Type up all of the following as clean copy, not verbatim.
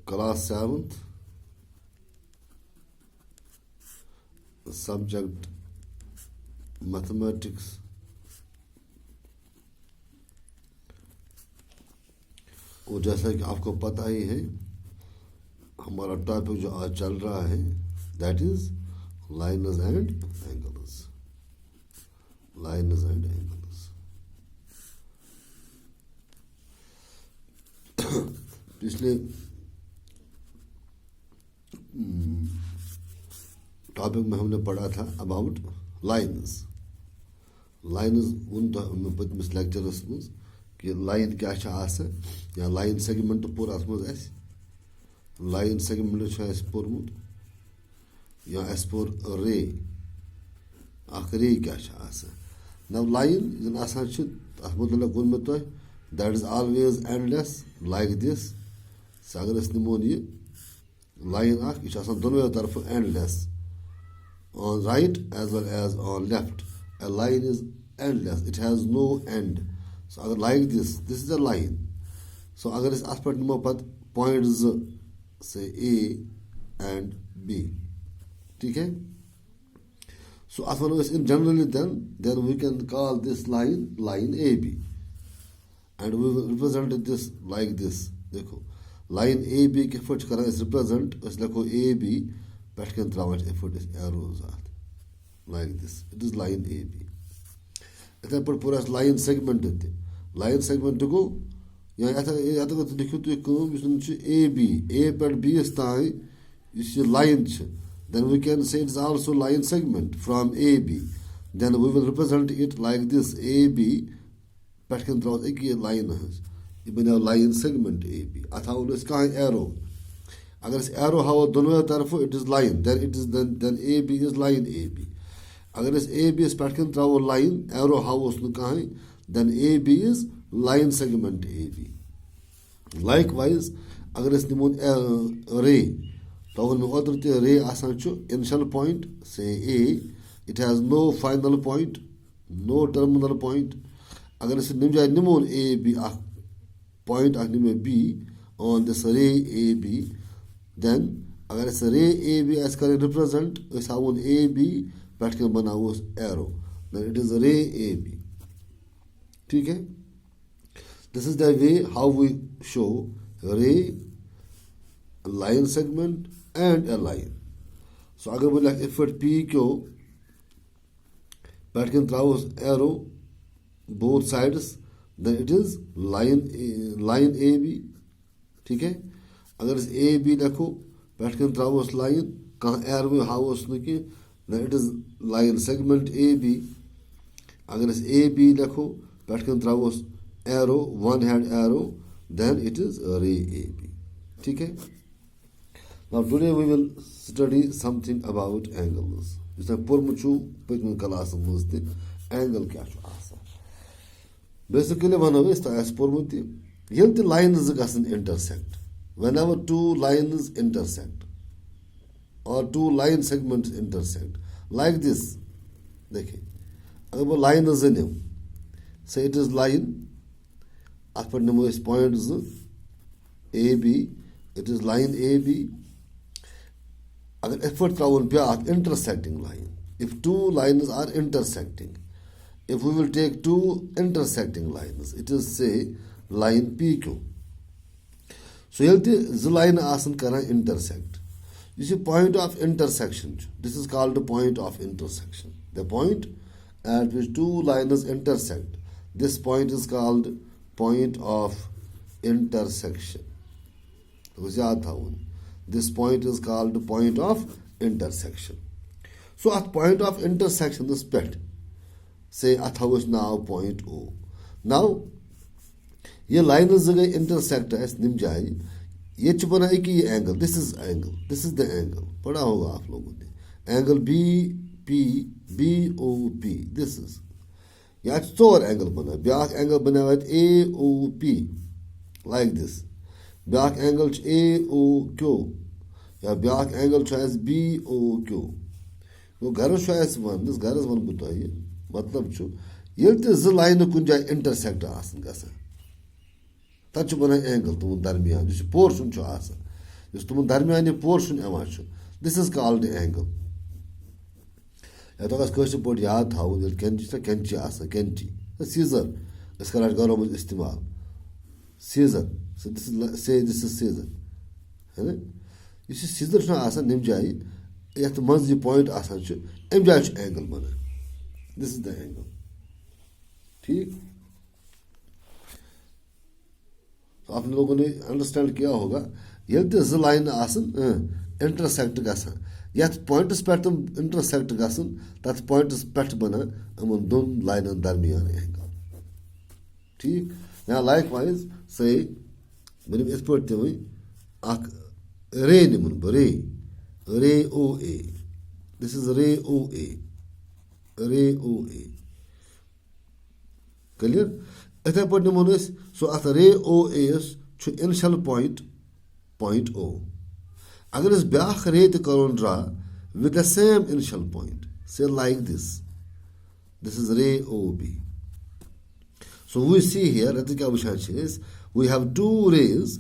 Class 7th, subject mathematics, और जैसा कि आपको पता ही है हमारा टॉपिक जो आज चल रहा है that is lines and angles. Lines and angles पिछले टॉपिक में हमने पढ़ा था अबाउट लाइन्स। लाइन्स उन पतमिस लेक्चरस मज कि लाइन क्या या लाइन सेगमेंट पोर अत मज लाइन सेगमेंट पोर्मुत या पोर रे अख रे क्या नव लाइन जन आसान अत मुतलक वोन मे तुह that is always endless like this अगर निमोन ये लाइन यह दोनों तरफ endless on right as well as on left. A line is endless, it has no end. So agar like this is a line. So agar is at pat nimo pat points say A and B, ठीक है? So as well as in generally then we can call this line AB, and we will represent this like this. देखो line AB के फट करा is represent इस लिखो AB Pet can throw it if it is arrows like this. It is line AB. इतना पर पूरा line segment देते. Line segment को यहाँ ऐसा को देखो तो एक कौन इसमें AB A पर B स्थाई इस line च. Then we can say it is also line segment from AB. Then we will represent it like this. AB pet can throw एक ये line है. ये बना line segment AB. अथा उन्हें इसका arrow. अगर इस एरो हाव दोनों तरफ it is line then A B is line A B अगर इस ए बी पे त्रो लाइन एरो हाव कहें then A B is line segment A B likewise अगर निमो रे तो वो ओतर ते रे इनिशियल पॉइंट से ए it has no final point no terminal point अगर निम जाए निमोन ए बी पॉइंट निमे B on this ray A B then अगर इस रे ए बी ऐसे करें रिप्रेजेंट इस हाउन ए बी बैठ के बनाओ एरो then it is रे ए बी ठीक है this is the way how we show रे line segment and a line so अगर बोला इफर्ट पी क्यों बैठ के त्राओ arrow both sides then it is line A B ठीक है अगर इस ए बी लिखो बैठ कर त्रोस लाइन कह एरो हावस कि it is line segment A B अगर इस ए बी लिखो बैठ कर त्रोस arrow one hand arrow then it is ray A B ठीक है now today we will study something about angles जिस पोर्मुत पकम क्लास मज एंगल क्या बेसिकली वनो पोर्मुत ये लाइन्स गसन intersect whenever two lines intersect or two line segments intersect like this देखिए अगर वो line निम say it is line अत पर निमो इस points AB it is line AB अगर effort त्रावन ब्याक intersecting line if two lines are intersecting if we will take two intersecting lines it is say line PQ so ये line करा intersect this is point of intersection this is called the point of intersection the point at which two lines intersect this point is called point of intersection तो याद था this point is called point of intersection so at point of intersection this pet say at how is now point O now ये line जगह intersect है निम जाए ये बना कि ये angle this is the angle पढ़ा होगा आप लोगों ने angle B P B O P this is या चोर एंगल बना ब्याक एंगल बना A O P like this ब्याक एंगल ए ओ क्यू या ब्याक एंगल बी ओ क्यू वो घर वन घर वन बह मतलब ये लाइन कुछ जाए इंटरसेक्ट गसान तब बना एंगल तुम दरमियान पोर्शन तुम दरमियान portion this is called angle या तो पे याद थवन कैंची कैंची सीजर कर घरों मज इस्तेमाल सीजर दिस इज सीजर है ना यह सीजर नम जाए ये मज पॉइंट अम जाए एंगल बना दिस इज द एंगल ठीक तो आपने लोगों ने अंडरस्टैंड किया होगा ये जो लाइन इंटरसेक्ट गथ पॉइंटस पे तुम इंटरसेक्ट गसन तथ पॉइंटस पे बना इन दोन लाइन दरमियान एंगल ठीक या लाइक वाइज से बन इत पे तमें रे निमन बह रे ओ ए this is ray O A clear इथे पे निमो so at ray O as initial point O अगर ब्या रे तरोन draw with the same initial point से like this is ray O B so we see here क्या वुचान we have to rays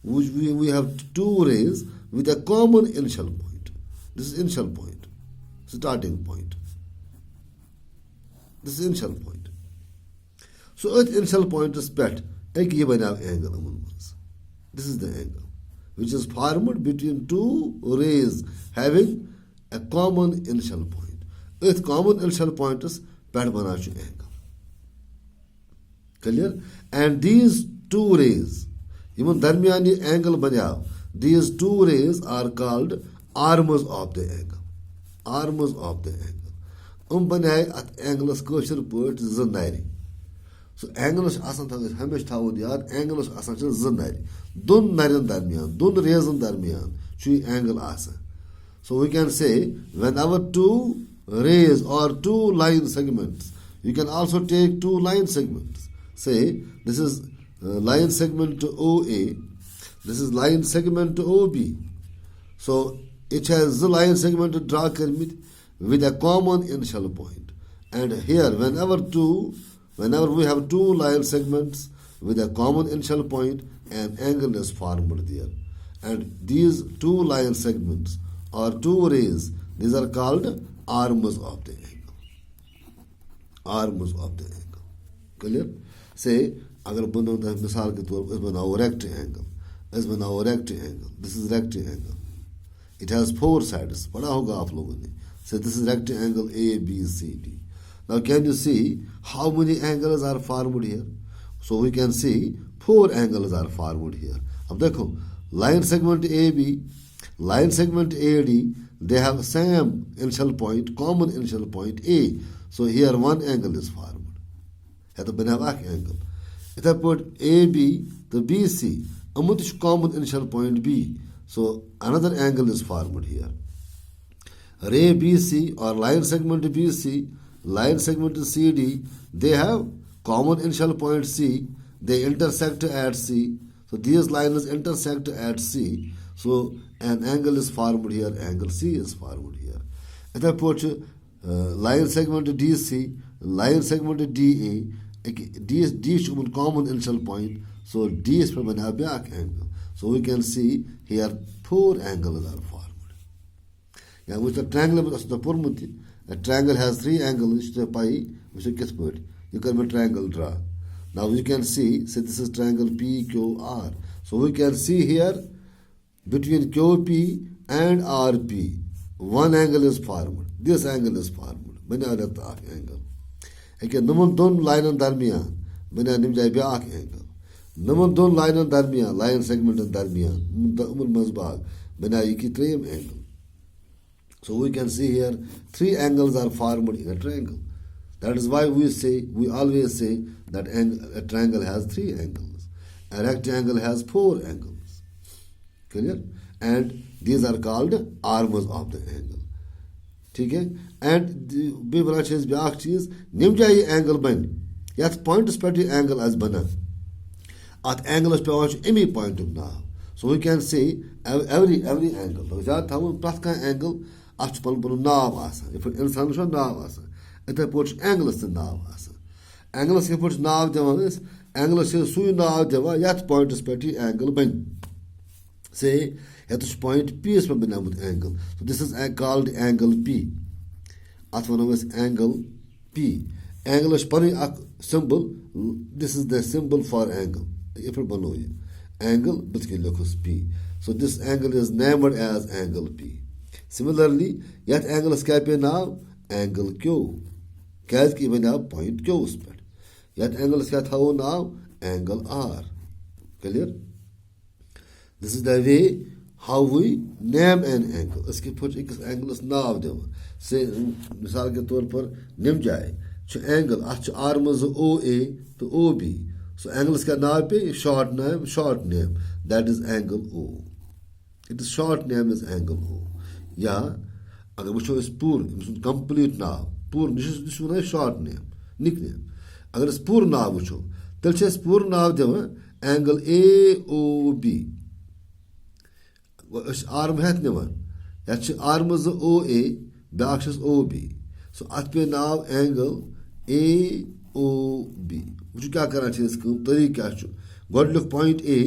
we have two rays with a common initial point. This is initial point, starting point. This is initial point. So at initial point is pet ek ye bana angle among us. This is the angle which is formed between two rays having a common initial point. At common initial point is pet bana angle. Clear? And these two rays even दरमियानी angle बनियाव these two rays are called arms of the angle बनाए अत angles कशर पट ज नर सो angles हमेशा थवन याद angles नर दोन नरन दरमियान दोन रेजन दरमियान angle so we can say whenever two rays or two line segments you can also take two line segments say this is line segment OA, this is line segment OB. So it has the line segment draw with a common initial point. And here, whenever we have two line segments with a common initial point, an angle is formed there. And these two line segments or two rays, these are called arms of the angle. Arms of the angle. Clear? Say, अगर बनो मिसाल के तौर पर बनाओ rectangle this is rectangle it has four sides पढ़ा होगा आप लोगों ने so this is rectangle A B C D now can you see how many angles are formed here so we can see four angles are formed here अब देखो line segment A B line segment A D they have same initial point common initial point A so here one angle is formed है तो बना angle इथे पे A B तो B C अमुत common initial point B so another angle is formed here ray B C और line segment B C line segment C D they have common initial point C they intersect at C so these lines intersect at C so an angle is formed here angle C is formed here इथे पे line segment DC line segment DA D common initial point, so D is from an back angle. So we can see here four angles are formed. Yeah, with the triangle of the Purmuti, a triangle has three angles, which is put. You can a triangle draw. Now you can see this is triangle PQR. So we can see here between QP and RP, one angle is formed. This angle is formed. Banana angle. नमन दोन line दरमियान बना नम जाए ब्या angle नमन दोन line दरमियान line segment दरमियान मजबाग बना त्रेम angle so we can see here three angles are formed in a triangle that is why we always say that a triangle has three angles a rectangle has four angles clear and these are called arms of the angle ठीक है and बे ब्या चीज नम जाए angle बन ये points पे angle आज बना अत एंगलस पे अमी पॉइंट नाव so we can say every angle ज्यादा थवन प्रत एंगल अत पन पन नाव इंसान नाव इथे पे एंगलस नाव एंगलस पे नाव दिवान एंगल से सुई नाव दिवान यथ पॉइंटस पे एंगल बन से यत पॉइंट पी पे बनामुत angle so this is called angle P अत वनो एंगल पी एंगल पन symbol this is the symbol for angle ये बनो यह एंगल बुथ कन लिखुस P so this angle is named as angle P similarly यथ एंगलस क्या पे नाव एंगल क्यू क्या बनो पॉइंट क्यूस पे यथ एंगलस क्या थो नाव angle are clear this is the way how we name an angle अस किस एंगलस नाव दिवान से मिसाल के तौर पर निम जाए एंगल अत आर मज ओ ए तो ओ बी सो एंगलस क्या नाव पे short name that is angle O it is short name is angle O या अगर वो पूर कंप्लीट नाव पूर one short name nick name अगर पूर नाव वो तेल पूर नाव दिवान angle A O B arm हेत निवान यत आर्म जो ओ ए ब्या ओ बी सो अत पे नाव एंगल ए ओ बी वो क्या करान तरीक क्या गो लिख पॉइंट ए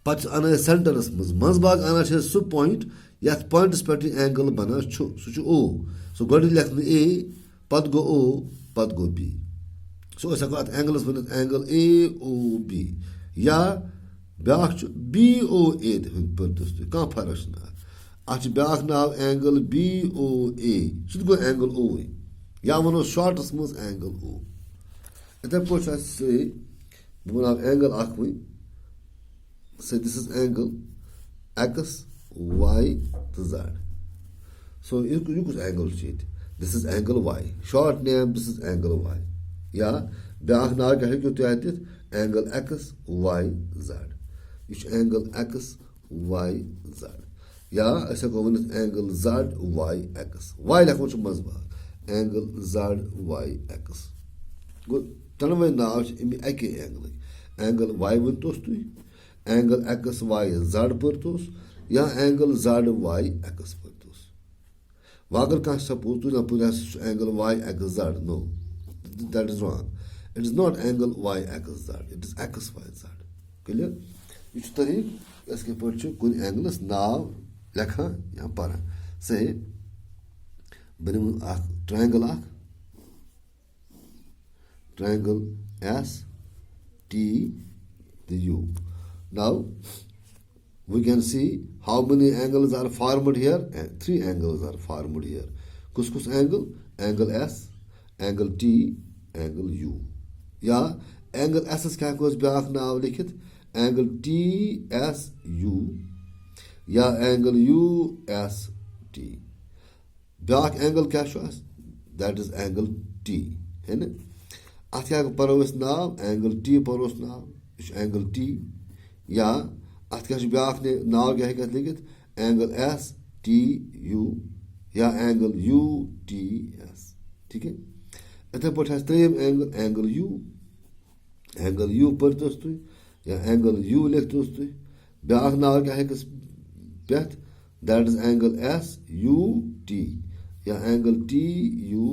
पे अन सेंटरस मज बाग अना सह पॉइंट यथ पॉइंटस पे एंगल बना सह ओ सो गो लेखन ए पत गो ओ पत गो बी सो हको अत एंगलस बन एंगल ए ओ बी या ब्या बी ओ ए पर्तस कह फर्क अत ब्या नाव एंगल बी ओ ए सह गो एंगल ओ या वनो शॉर्टस मज एंगल ओ इथे पे बह बनाव एंगल अखव से this is angle X Y तो जेड सो यह कुछ angle this is angle Y short name this is angle Y या ब्या नाव क्या हेकु तुम दिथ एंगल एक्स वाई जेड यह एंगल एक्स वाई जेड या हको one angle Z Y X Y लेखन मज बाग एंगल जेड वाई एक्स गो तनवे नाव अमे अके एंगल वाई वन तुम एंगल एक्स वाई जेड पर्तोस या एंगल जेड वाई एक्स पर्तोस वह अगर कह सपोज तुम पुर angle Y X Z no that is wrong it is not angle Y X Z it is X Y Z clear यह तरीक अस कुन एंगलस नाव लेखान या पारान से बन triangle triangle S T the U. Now we can see how many angles are formed here, and 3 angles are formed here. Kus angle? Angle S, angle T, angle U. या angle S क्या कोस back नाव लिखित angle T S U या angle U S T. Back angle क्या शुआस? That is angle T है ना? अत क्या परो नाव एंगल टी परोस नाव एंगल टी या अत क्या ब्याक नाव क्या हेक लिखित एंगल एस टी यू या एंगल यू टी एस ठीक है इथे पे त्रेम एंगल यू पर्तोस तुम या एंगल यू लिखतोस तुम ब्याक नाव क्या हेकस पेथ दैट is angle S U T या angle T U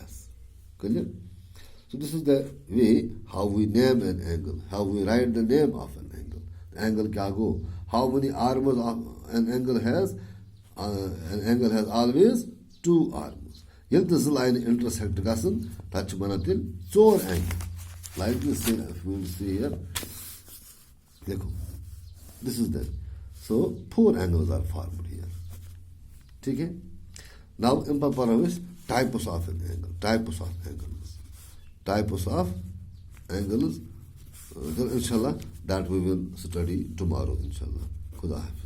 S clear. So this is the way how we name an angle, how we write the name of an angle. The angle kya go? How many arms an angle has? An angle has always 2 arms. Yet this line intersect gasan touch manatil 4 angle. Like this, if we will see here. Dekho. This is there. So 4 angles are formed here. Okay? Now in paravis types of an angle. Types of angles. Types of angles, inshallah, that we will study tomorrow, inshallah. Khuda Hafiz.